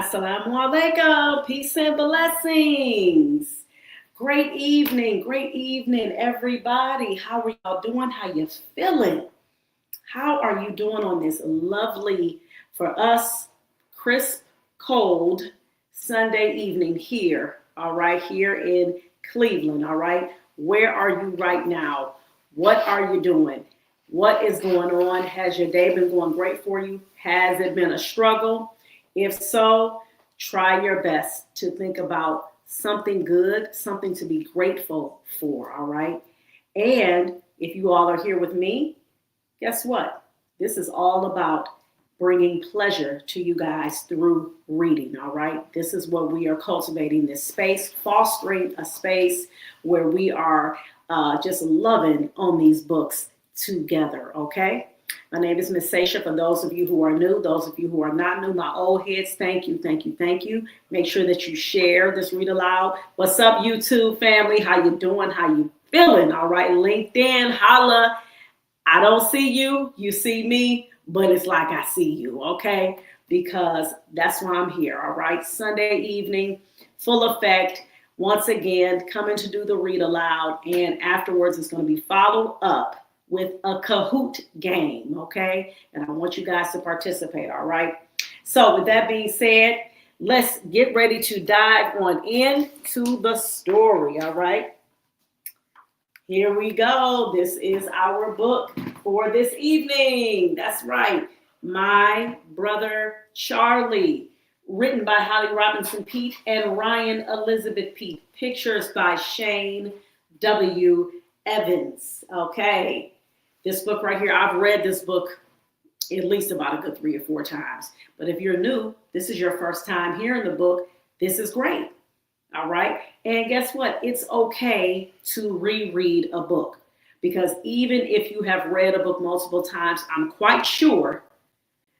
Assalamu alaikum. Peace and blessings. Great evening, everybody. How are y'all doing? How you feeling? How are you doing on this lovely, for us, crisp, cold Sunday evening here? All right, here in Cleveland. All right, where are you right now? What are you doing? What is going on? Has your day been going great for you? Has it been a struggle? If so, try your best to think about something good, something to be grateful for. All right. And if you all are here with me, guess what? This is all about bringing pleasure to you guys through reading, all right? This is what we are cultivating, this space, fostering a space where we are just loving on these books together, okay? My name is Miss Sasha. For those of you who are new, those of you who are not new, my old heads, thank you, thank you, thank you. Make sure that you share this Read Aloud. What's up, YouTube family? How you doing? How you feeling? All right, LinkedIn, holla. I don't see you, you see me, but it's like I see you, okay? Because that's why I'm here, all right? Sunday evening, full effect. Once again, coming to do the Read Aloud, and afterwards it's going to be followed up with a Kahoot game, okay? And I want you guys to participate, all right? So with that being said, let's get ready to dive on into the story, all right? Here we go. This is our book for this evening. That's right. My Brother Charlie, written by Holly Robinson Peete and Ryan Elizabeth Peete. Pictures by Shane W. Evans. Okay. This book right here, I've read this book at least about a good 3 or 4 times. But if you're new, this is your first time hearing the book, this is great. All right. And guess what? It's okay to reread a book, because even if you have read a book multiple times, I'm quite sure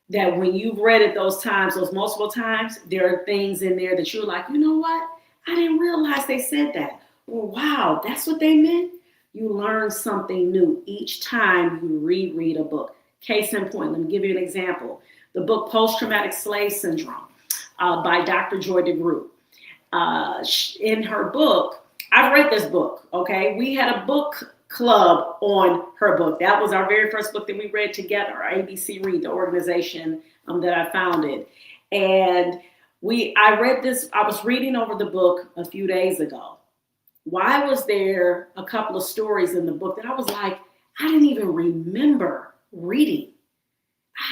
that when you've read it those times, those multiple times, there are things in there that you're like, you know what? I didn't realize they said that. Or wow, that's what they meant. You learn something new each time you reread a book. Case in point, let me give you an example. The book Post-Traumatic Slave Syndrome by Dr. Joy DeGruy. In her book, I've read this book, okay? We had a book club on her book. That was our very first book that we read together, our ABC Read, the organization that I founded. And I read this, I was reading over the book a few days ago. Why was there a couple of stories in the book that I was like, I didn't even remember reading?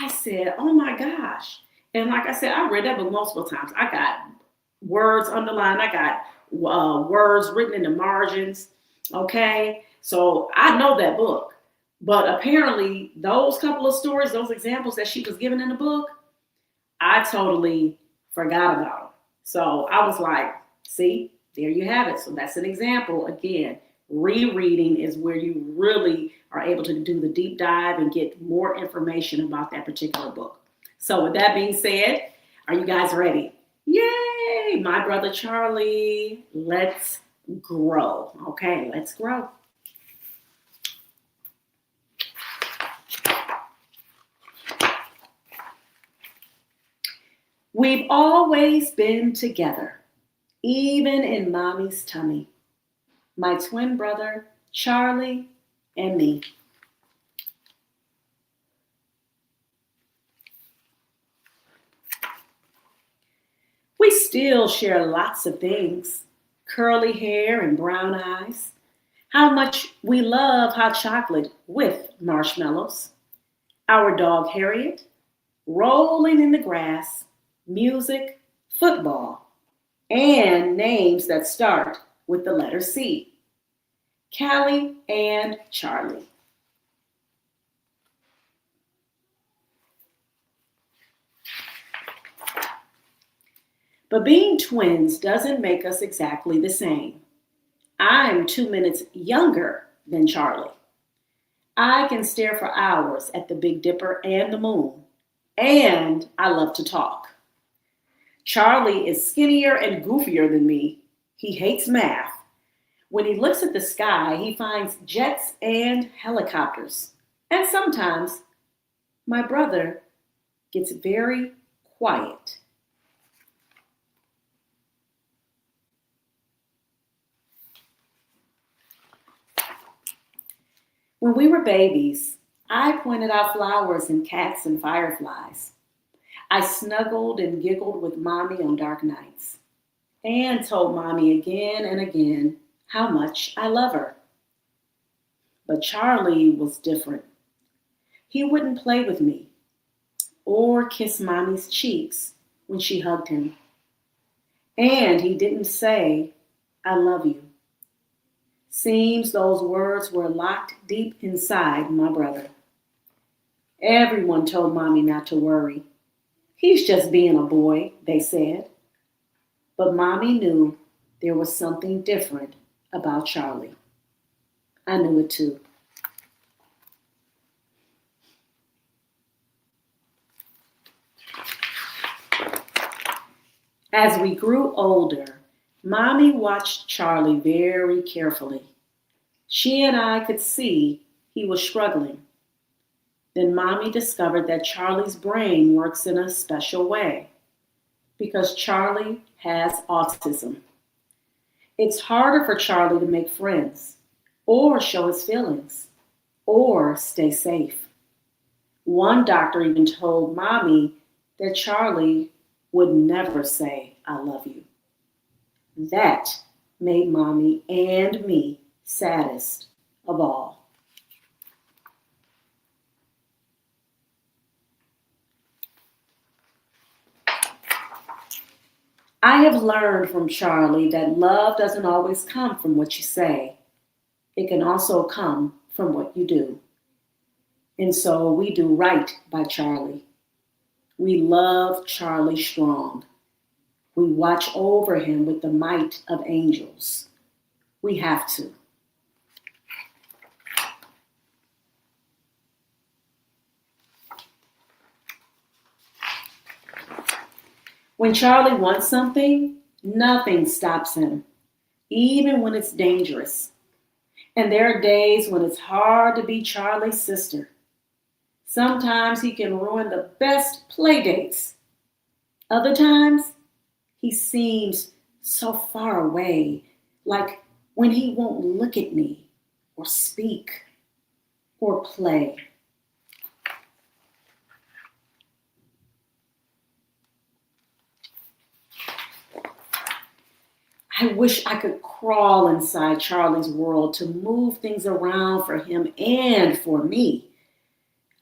I said, oh my gosh. And like I said, I read that book multiple times. I got words underlined. I got words written in the margins. Okay. So I know that book, but apparently those couple of stories, those examples that she was giving in the book, I totally forgot about them. So I was like, see, there you have it. So that's an example. Again, rereading is where you really are able to do the deep dive and get more information about that particular book. So with that being said, are you guys ready? Yay! My Brother Charlie, let's grow. Okay, let's grow. We've always been together, even in mommy's tummy. My twin brother, Charlie, and me. We still share lots of things, curly hair and brown eyes, how much we love hot chocolate with marshmallows, our dog Harriet, rolling in the grass, music, football, and names that start with the letter C, Callie and Charlie. But being twins doesn't make us exactly the same. I'm 2 minutes younger than Charlie. I can stare for hours at the Big Dipper and the moon, and I love to talk. Charlie is skinnier and goofier than me. He hates math. When he looks at the sky, he finds jets and helicopters. And sometimes my brother gets very quiet. When we were babies, I pointed out flowers and cats and fireflies. I snuggled and giggled with Mommy on dark nights and told Mommy again and again how much I love her. But Charlie was different. He wouldn't play with me or kiss Mommy's cheeks when she hugged him. And he didn't say, I love you. Seems those words were locked deep inside my brother. Everyone told Mommy not to worry. He's just being a boy, they said. But Mommy knew there was something different about Charlie. I knew it too. As we grew older, Mommy watched Charlie very carefully. She and I could see he was struggling. Then Mommy discovered that Charlie's brain works in a special way because Charlie has autism. It's harder for Charlie to make friends or show his feelings or stay safe. One doctor even told Mommy that Charlie would never say, I love you. That made Mommy and me saddest of all. I have learned from Charlie that love doesn't always come from what you say. It can also come from what you do. And so we do right by Charlie. We love Charlie strong. We watch over him with the might of angels. We have to. When Charlie wants something, nothing stops him, even when it's dangerous. And there are days when it's hard to be Charlie's sister. Sometimes he can ruin the best play dates. Other times, he seems so far away, like when he won't look at me or speak or play. I wish I could crawl inside Charlie's world to move things around for him and for me.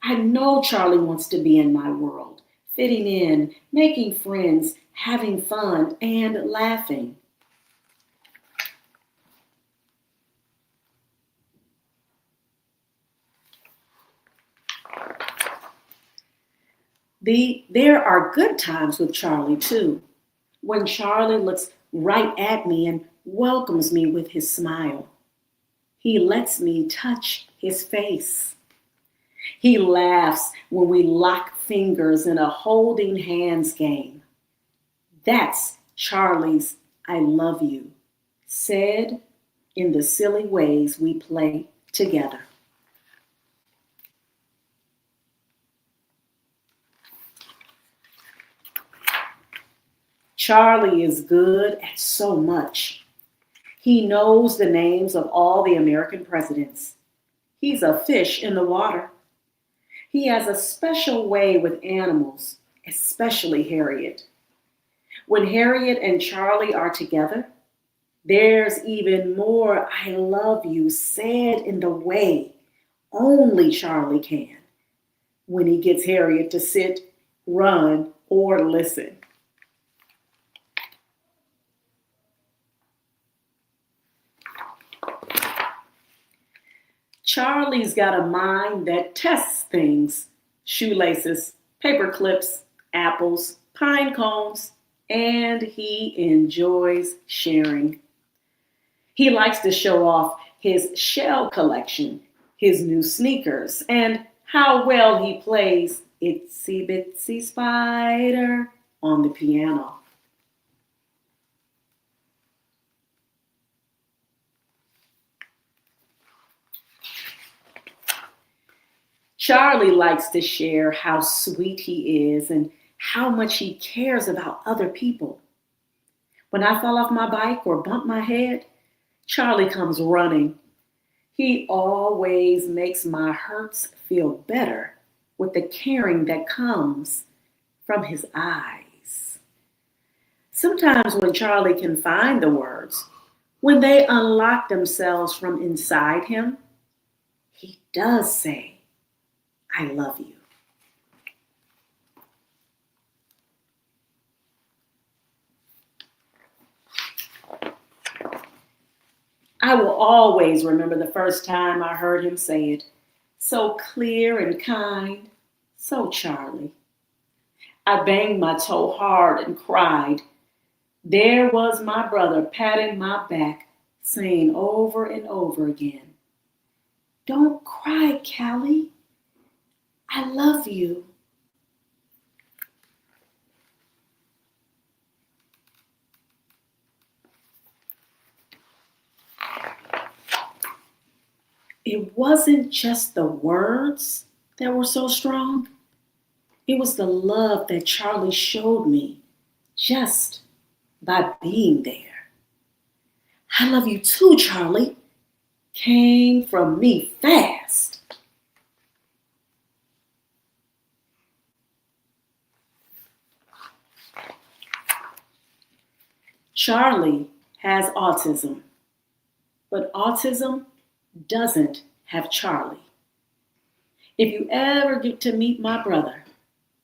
I know Charlie wants to be in my world, fitting in, making friends, having fun, and laughing. There are good times with Charlie too, when Charlie looks right at me and welcomes me with his smile. He lets me touch his face. He laughs when we lock fingers in a holding hands game. That's Charlie's I love you, said in the silly ways we play together. Charlie is good at so much. He knows the names of all the American presidents. He's a fish in the water. He has a special way with animals, especially Harriet. When Harriet and Charlie are together, there's even more I love you said in the way only Charlie can when he gets Harriet to sit, run, or listen. Charlie's got a mind that tests things: shoelaces, paper clips, apples, pine cones, and he enjoys sharing. He likes to show off his shell collection, his new sneakers, and how well he plays Itsy Bitsy Spider on the piano. Charlie likes to share how sweet he is and how much he cares about other people. When I fall off my bike or bump my head, Charlie comes running. He always makes my hurts feel better with the caring that comes from his eyes. Sometimes when Charlie can find the words, when they unlock themselves from inside him, he does say, I love you. I will always remember the first time I heard him say it. So clear and kind, so Charlie. I banged my toe hard and cried. There was my brother patting my back, saying over and over again, don't cry, Callie. I love you. It wasn't just the words that were so strong. It was the love that Charlie showed me just by being there. I love you too, Charlie, came from me fast. Charlie has autism, but autism doesn't have Charlie. If you ever get to meet my brother,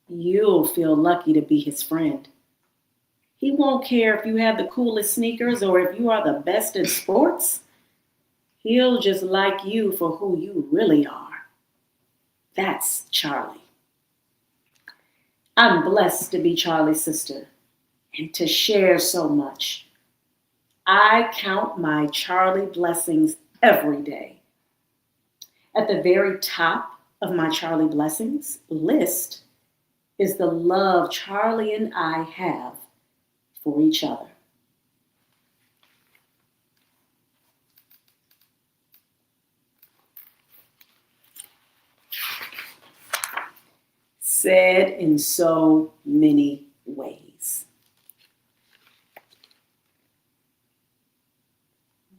you'll feel lucky to be his friend. He won't care if you have the coolest sneakers or if you are the best in sports. He'll just like you for who you really are. That's Charlie. I'm blessed to be Charlie's sister and to share so much. I count my Charlie blessings every day. At the very top of my Charlie blessings list is the love Charlie and I have for each other. Said in so many ways.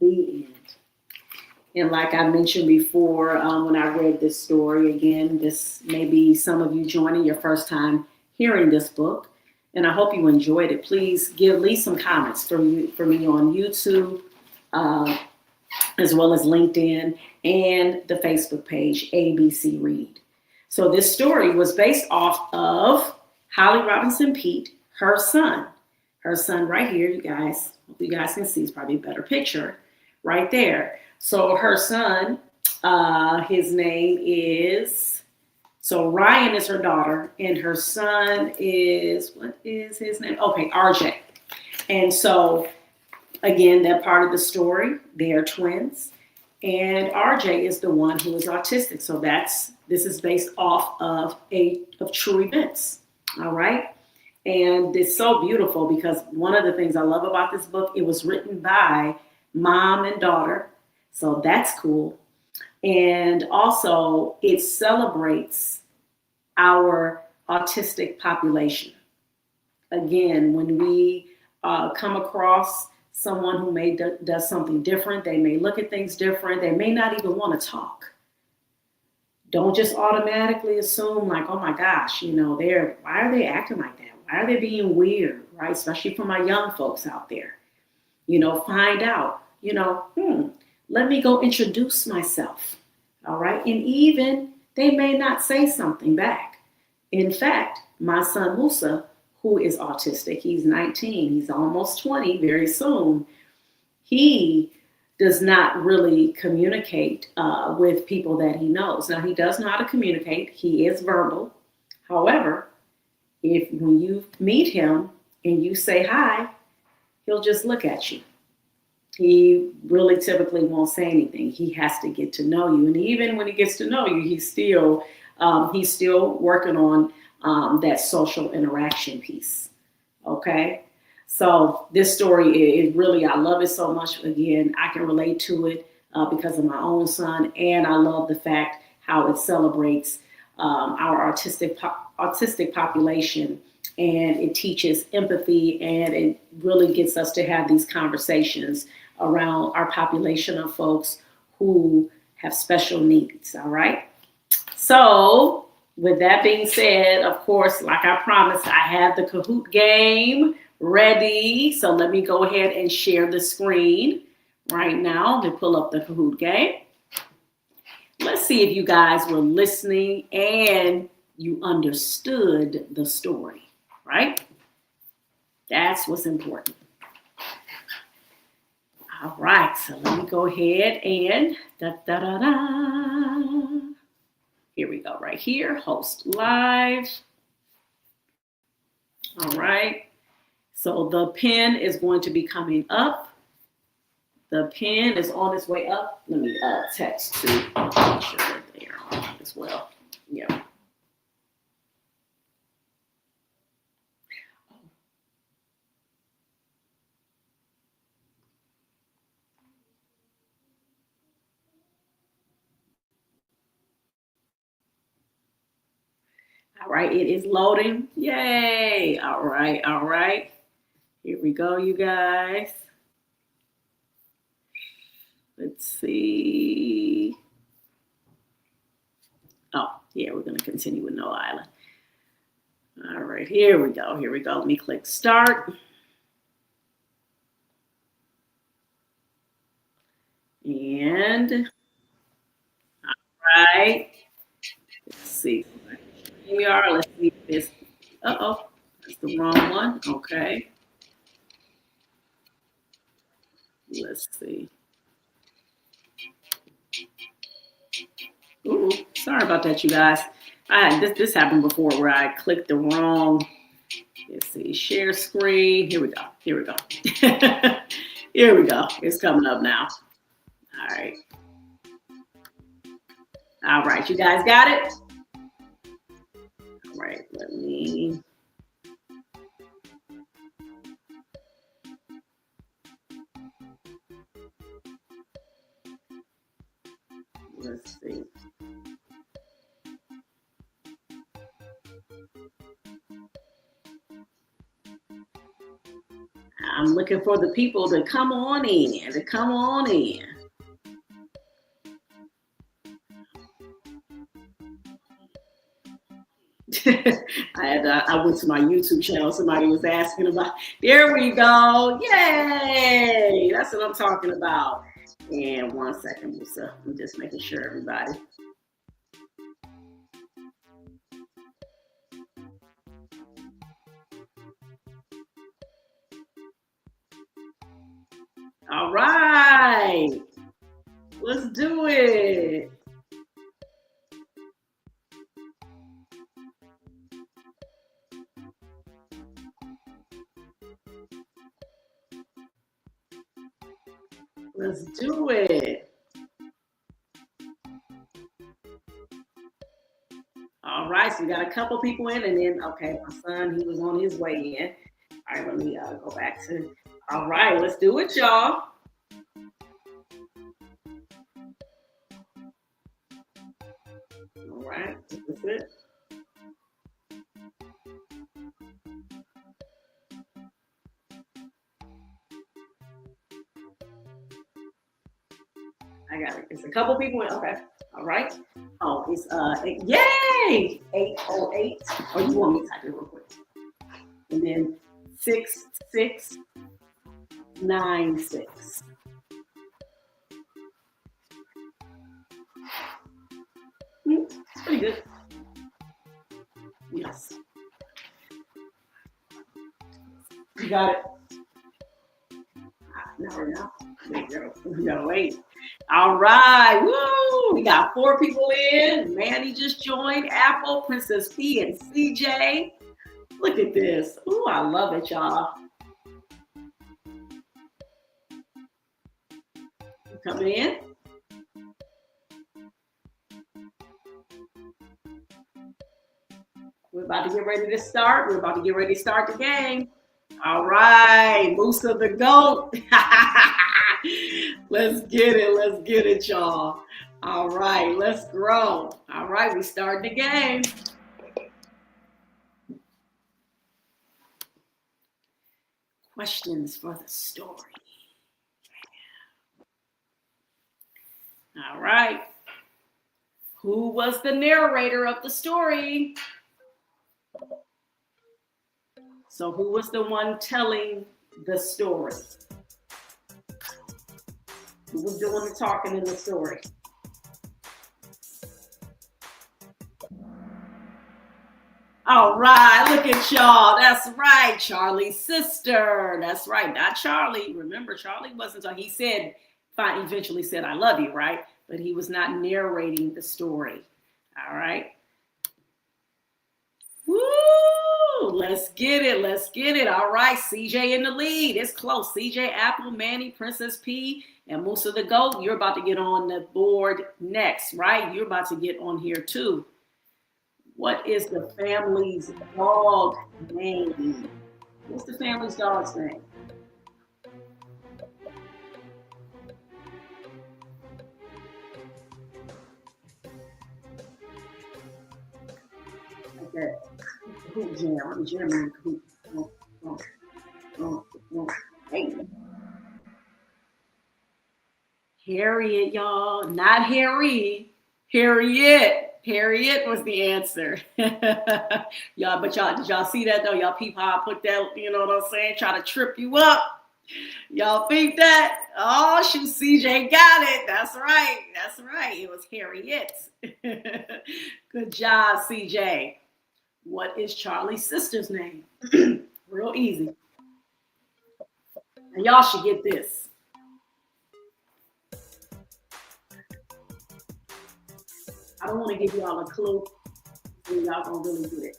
The end. And like I mentioned before, when I read this story, again, this may be some of you joining your first time hearing this book, and I hope you enjoyed it. Please leave some comments for me on YouTube, as well as LinkedIn and the Facebook page, ABC Read. So this story was based off of Holly Robinson Peete, her son. Her son right here, you guys. Hope you guys can see. It's probably a better picture right there. So her son, his name is, so Ryan is her daughter, and her son is, what is his name? Okay, RJ. And so, again, that part of the story, they are twins. And RJ is the one who is autistic. So this is based off of true events. All right. And it's so beautiful because one of the things I love about this book, it was written by mom and daughter. So that's cool. And also it celebrates our autistic population. Again, when we come across someone who does something different, they may look at things different, they may not even want to talk. Don't just automatically assume like, oh my gosh, why are they acting like that? Why are they being weird, right? Especially for my young folks out there. Find out, let me go introduce myself, all right? And even they may not say something back. In fact, my son Musa, who is autistic, he's 19, he's almost 20 very soon, he does not really communicate with people that he knows. Now, he does know how to communicate. He is verbal. However, when you meet him and you say hi, he'll just look at you. He really typically won't say anything. He has to get to know you. And even when he gets to know you, he's still working on that social interaction piece. Okay. So this story is really, I love it so much. Again, I can relate to it because of my own son. And I love the fact how it celebrates our autistic population, and it teaches empathy, and it really gets us to have these conversations around our population of folks who have special needs. All right. So, with that being said, of course, like I promised, I have the Kahoot game ready. So, let me go ahead and share the screen right now to pull up the Kahoot game. Let's see if you guys were listening and you understood the story, right? That's what's important. All right, so let me go ahead and here we go, right here, host live. All right, so the pin is going to be coming up. The pin is on its way up. Let me text to make sure they're there as well. Yeah. All right, it is loading. Yay. All right, all right. Here we go, you guys. Let's see. Oh, yeah, we're going to continue with No Island. All right, here we go. Here we go. Let me click start. And, all right. Let's see. Here we are. Let's see if this. Uh-oh. That's the wrong one. Okay. Let's see. Ooh, sorry about that, you guys. This happened before where I clicked the wrong. Let's see, share screen. Here we go. Here we go. Here we go. It's coming up now. All right. All right, you guys got it? All right, let me. Let's see. I'm looking for the people to come on in, I went to my YouTube channel. Somebody was asking about. There we go. Yay! That's what I'm talking about. And 1 second, Lisa. I'm just making sure everybody. All right. Let's do it. Let's do it. All right, so we got a couple people in, and then, okay, my son, he was on his way in. All right, let me go back to, all right, let's do it, y'all. All right, that's it. I got it. It's a couple people in, okay. All right. Oh, it's yay! 808. Or you want me to type it real quick? And then 6696. It's pretty good. Yes. You got it. No. We gotta wait. All right. Woo! We got 4 people in. Manny just joined. Apple, Princess P, and CJ. Look at this. Ooh, I love it, y'all. Coming in. We're about to get ready to start. We're about to get ready to start the game. All right, Musa the GOAT. Let's get it, y'all. All right, let's grow. All right, we start the game. Questions for the story. All right. Who was the narrator of the story? So who was the one telling the story? Who was doing the talking in the story? All right, look at y'all. That's right, Charlie's sister. That's right, not Charlie. Remember, Charlie wasn't. He said, fine, eventually said, "I love you," right? But he was not narrating the story. All right. Woo! Let's get it. Let's get it. All right, CJ in the lead. It's close. CJ, Apple, Manny, Princess P, and Musa the Goat. You're about to get on the board next, right? You're about to get on here too. What is the family's dog name? What's the family's dog's name? Okay. Kahoot jam. I'm jamming Kahoot. Hey. Harriet, y'all. Not Harry. Harriet. Harriet was the answer. Y'all, but y'all, did y'all see that though? Y'all peep how I put that, you know what I'm saying? Try to trip you up. Y'all think that? Oh, shoot, CJ got it. That's right. That's right. It was Harriet. Good job, CJ. What is Charlie's sister's name? Real easy. And y'all should get this. I don't want to give y'all a clue, so y'all gonna really get it.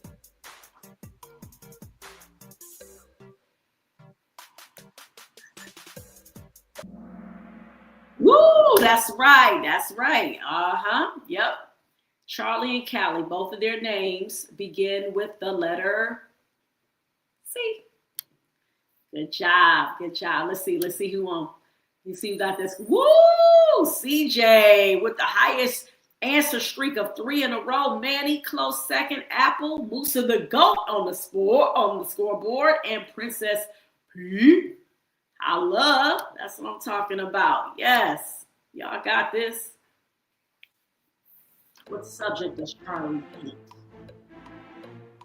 Woo! That's right. That's right. Yep. Charlie and Callie, both of their names begin with the letter C. Good job. Good job. Let's see who won. You see who got this? Woo! CJ with the highest answer streak of 3 in a row. Manny close second. Apple, Musa the Goat on the scoreboard, and Princess P. I love. That's what I'm talking about. Yes, y'all got this. What subject does Charlie hate?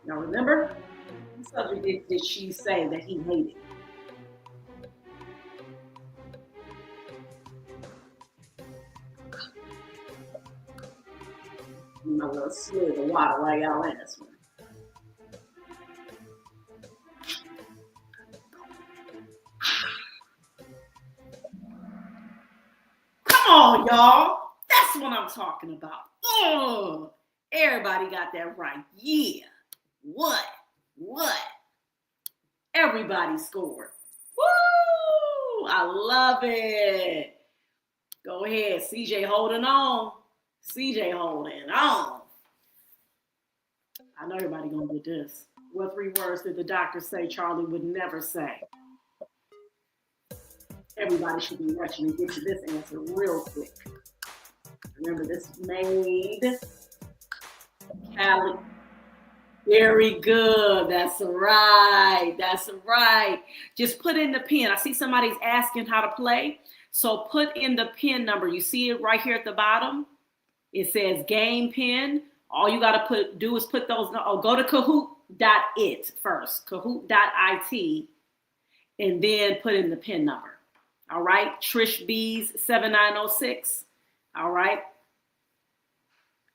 Y'all remember? What subject did she say that he hated? My little slug of water while y'all in this one. Come on, y'all. That's what I'm talking about. Oh, everybody got that right. Yeah. What? Everybody scored. Woo! I love it. Go ahead. CJ holding on. CJ holding on. I know everybody gonna get this. What 3 words did the doctor say Charlie would never say? Everybody should be rushing to get to this answer real quick. Remember, this made Callie. Very good. That's right. That's right. Just put in the pin. I see somebody's asking how to play. So put in the pin number. You see it right here at the bottom? It says game pin. All you got to do is put those. Go to Kahoot.it first. Kahoot.it. And then put in the pin number. All right. Trish B's 7906. All right.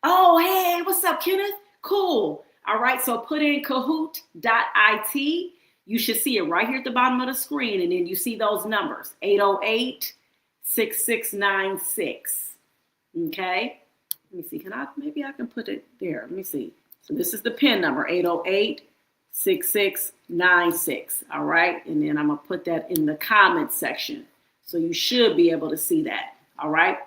Oh, hey, what's up, Kenneth? Cool. All right, so put in Kahoot.it. You should see it right here at the bottom of the screen, and then you see those numbers, 808-6696. Okay? Let me see. Maybe I can put it there. Let me see. So this is the PIN number, 808-6696. All right? And then I'm going to put that in the comment section. So you should be able to see that. All right?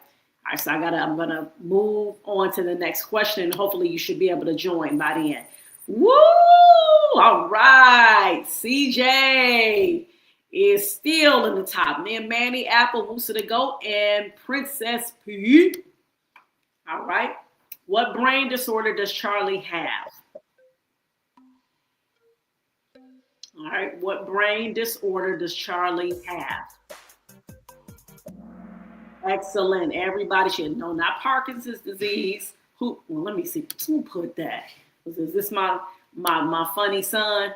All right, so I'm gonna move on to the next question, and hopefully you should be able to join by the end. Woo! All right, CJ is still in the top. Me and Manny, Apple, Musa the Goat, and Princess P. All right, what brain disorder does Charlie have? All right, what brain disorder does Charlie have? Excellent. Everybody should know. Not Parkinson's disease. Who? Well, let me see. Who put that? Is this my funny son?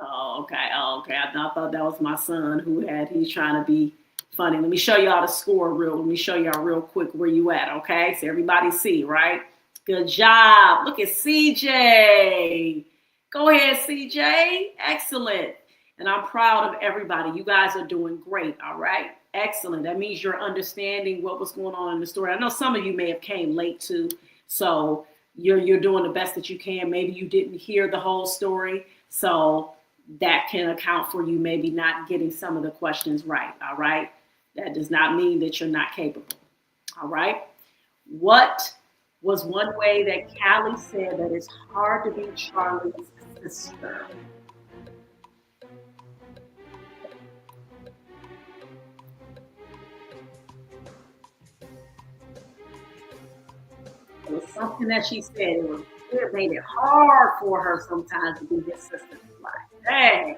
Oh, okay. Oh, okay. I thought that was my son he's trying to be funny. Let me show y'all the score let me show y'all real quick where you at, okay? So everybody see, right? Good job. Look at CJ. Go ahead, CJ. Excellent. And I'm proud of everybody. You guys are doing great, all right? Excellent. That means you're understanding what was going on in the story. I know some of you may have came late too, so you're doing the best that you can. Maybe you didn't hear the whole story, so that can account for you maybe not getting some of the questions right, all right? That does not mean that you're not capable, all right? What was one way that Callie said that it's hard to be Charlie's sister? It was something that she said. It made it hard for her sometimes to be his sister. Like, dang.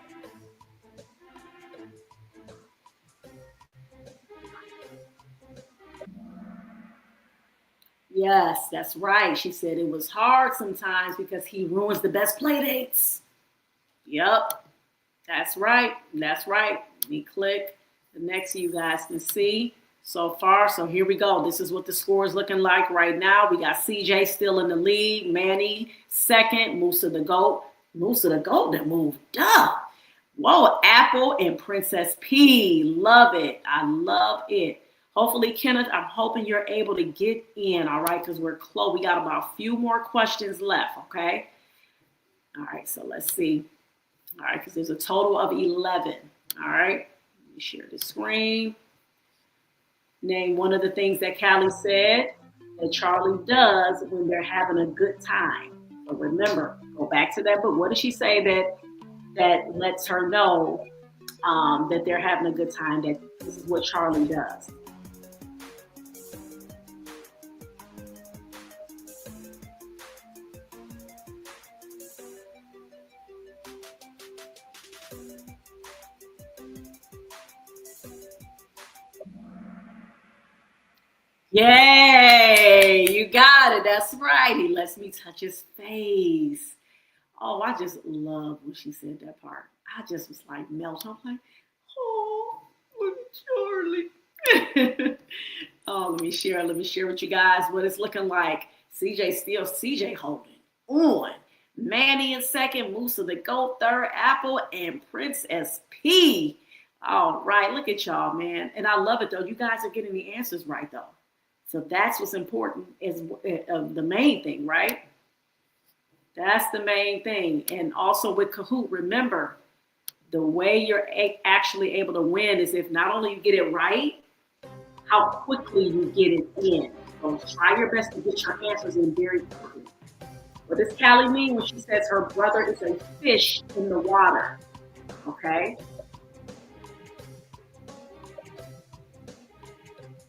Yes, that's right. She said it was hard sometimes because he ruins the best play dates. Yep, that's right. That's right. Let me click the next you guys can see so far. So here we go. This is what the score is looking like right now. We got CJ still in the lead, Manny second, Musa the GOAT. Musa the GOAT that moved up. Whoa, Apple and Princess P. Love it. I love it. Hopefully, Kenneth, I'm hoping you're able to get in, all right, because we're close. We got about a few more questions left, okay? All right, so let's see. All right, because there's a total of 11. All right, let me share the screen. Name one of the things that Callie said that Charlie does when they're having a good time. So remember, go back to that book. What did she say that lets her know that they're having a good time? That this is what Charlie does. Yay! You got it. That's right. He lets me touch his face. Oh, I just love when she said that part. I just was like melt. I'm like, oh, look at Charlie. Oh, let me share with you guys what it's looking like. CJ holding on. Manny in second, Musa the GOAT third, Apple and Princess P. All right, look at y'all, man. And I love it though. You guys are getting the answers right though. So that's what's important is the main thing, right? That's the main thing. And also with Kahoot, remember, the way you're actually able to win is if not only you get it right, how quickly you get it in. So try your best to get your answers in very quickly. What does Callie mean when she says her brother is a fish in the water? Okay?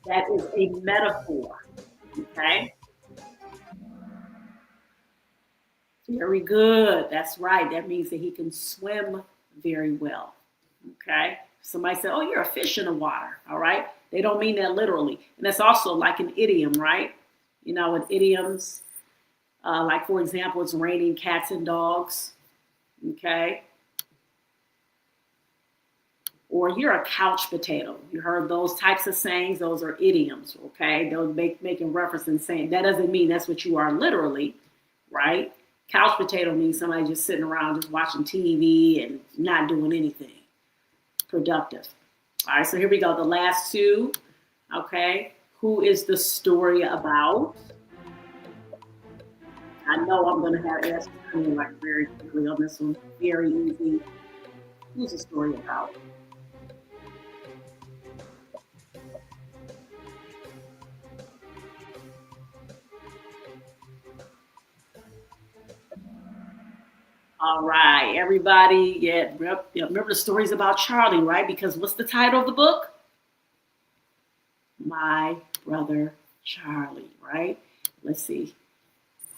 That is a metaphor. Okay? Very good. That's right. That means that he can swim very well. Okay? Somebody said, oh, you're a fish in the water. All right? They don't mean that literally. And that's also like an idiom, right? You know, with idioms, like for example, it's raining cats and dogs. Okay? Or you're a couch potato. You heard those types of sayings. Those are idioms, okay? They'll making reference and saying. That doesn't mean that's what you are literally, right? Couch potato means somebody just sitting around just watching TV and not doing anything productive. All right, so here we go. The last two, okay? Who is the story about? I know I'm going to have answers coming like very quickly on this one. Very easy. Who's the story about? All right, everybody. Yeah, remember the stories about Charlie, right? Because what's the title of the book? My Brother Charlie, right? Let's see.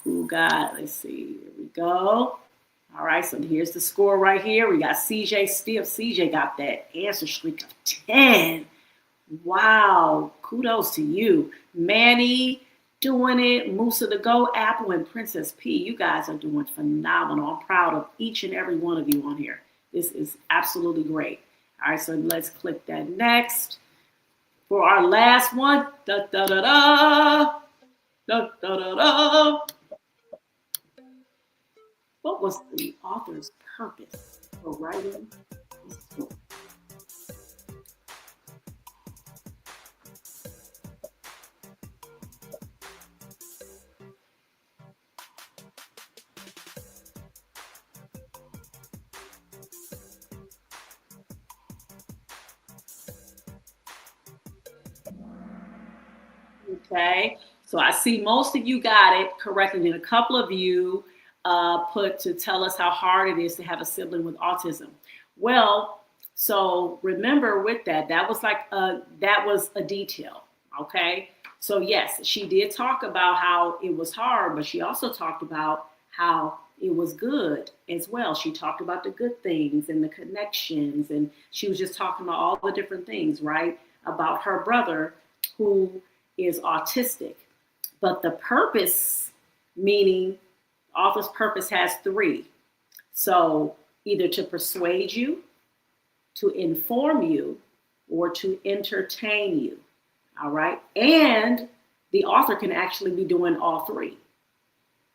Let's see. Here we go. All right, so here's the score right here. We got CJ still. CJ got that answer streak of 10. Wow. Kudos to you. Manny doing it. Musa the Go, Apple, and Princess P. You guys are doing phenomenal. I'm proud of each and every one of you on here. This is absolutely great. All right, so let's click that next. For our last one. Da, da, da, da. Da, da, da, da. What was the author's purpose for writing this book? Okay, so I see most of you got it correctly, and a couple of you put to tell us how hard it is to have a sibling with autism. Well, so remember with that, that was a detail. Okay, so yes, she did talk about how it was hard, but she also talked about how it was good as well. She talked about the good things and the connections, and she was just talking about all the different things, right? About her brother who is autistic. But the purpose, meaning author's purpose has three. So either to persuade you, to inform you, or to entertain you. All right. And the author can actually be doing all three.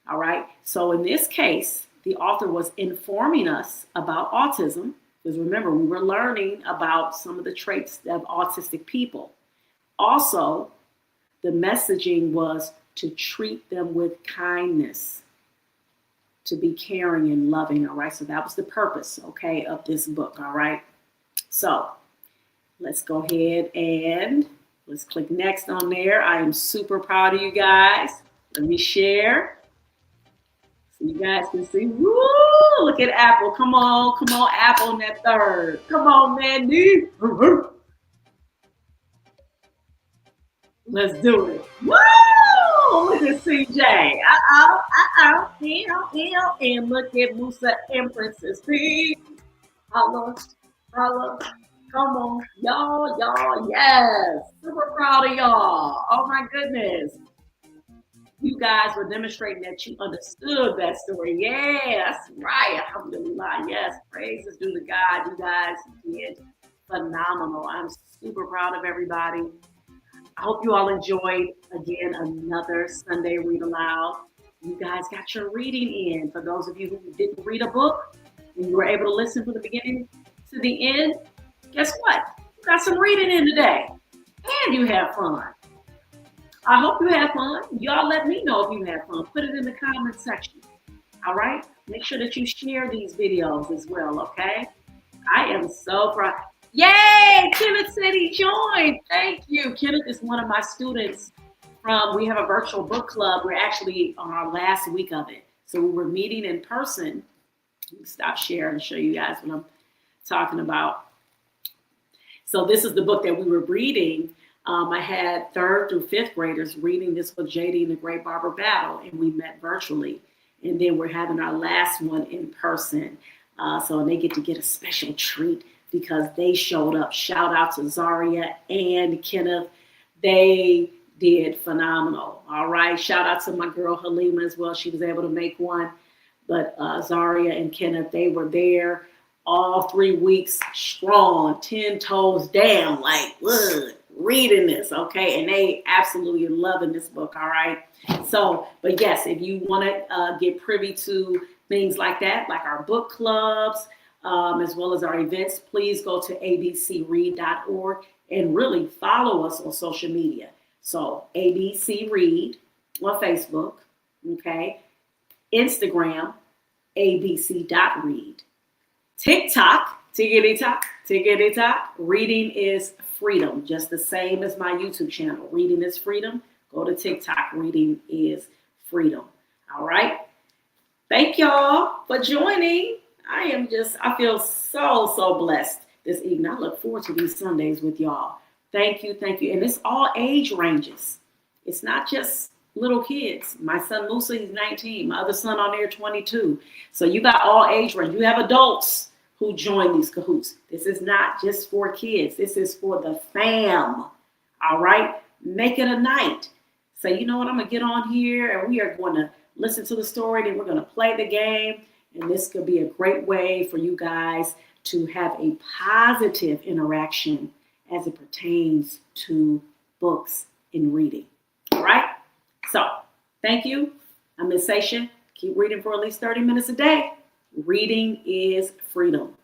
All right. So in this case, the author was informing us about autism, because remember, we were learning about some of the traits of autistic people. Also, the messaging was to treat them with kindness, to be caring and loving. All right. So that was the purpose, okay, of this book. All right. So let's go ahead and let's click next on there. I am super proud of you guys. Let me share. So you guys can see. Woo! Look at Apple. Come on, Apple in that third. Come on, Mandy. Let's do it. Woo! Look at CJ. And look at Musa and Princess P. Holla, holla. Come on, y'all, yes. Super proud of y'all. Oh my goodness. You guys were demonstrating that you understood that story. Yeah, that's right. Alhamdulillah. Yes, praises due to God. You guys did phenomenal. I'm super proud of everybody. I hope you all enjoyed, again, another Sunday Read Aloud. You guys got your reading in. For those of you who didn't read a book and you were able to listen from the beginning to the end, guess what? You got some reading in today. And you have fun. I hope you had fun. Y'all let me know if you had fun. Put it in the comment section. All right? Make sure that you share these videos as well, okay? I am so proud. Yay! Kenneth said he joined. Thank you. Kenneth is one of my students we have a virtual book club. We're actually on our last week of it. So we were meeting in person. Stop sharing and show you guys what I'm talking about. So this is the book that we were reading. I had 3rd through 5th graders reading this with JD and the Great Barber Battle, and we met virtually. And then we're having our last one in person. So they get to get a special treat because they showed up. Shout out to Zaria and Kenneth. They did phenomenal. All right. Shout out to my girl Halima as well. She was able to make one. But Zaria and Kenneth, they were there all 3 weeks strong, 10 toes down, like, what? Reading this, okay? And they absolutely loving this book, all right? So, but yes, if you want to get privy to things like that, like our book clubs, as well as our events, please go to abcread.org and really follow us on social media. So ABC Read on Facebook, okay? Instagram, abc.read. TikTok, tickety tock, reading is freedom, just the same as my YouTube channel. Reading is freedom. Go to TikTok, reading is freedom. All right. Thank y'all for joining. I feel so blessed this evening. I look forward to these Sundays with y'all. Thank you. And it's all age ranges. It's not just little kids. My son Musa, he's 19. My other son on there, 22. So you got all age range. You have adults who join these cahoots. This is not just for kids. This is for the fam. All right? Make it a night. Say, you know what? I'm going to get on here and we are going to listen to the story. Then we're going to play the game. And this could be a great way for you guys to have a positive interaction as it pertains to books and reading. All right? So, thank you. I'm Miss Sasha. Keep reading for at least 30 minutes a day. Reading is freedom.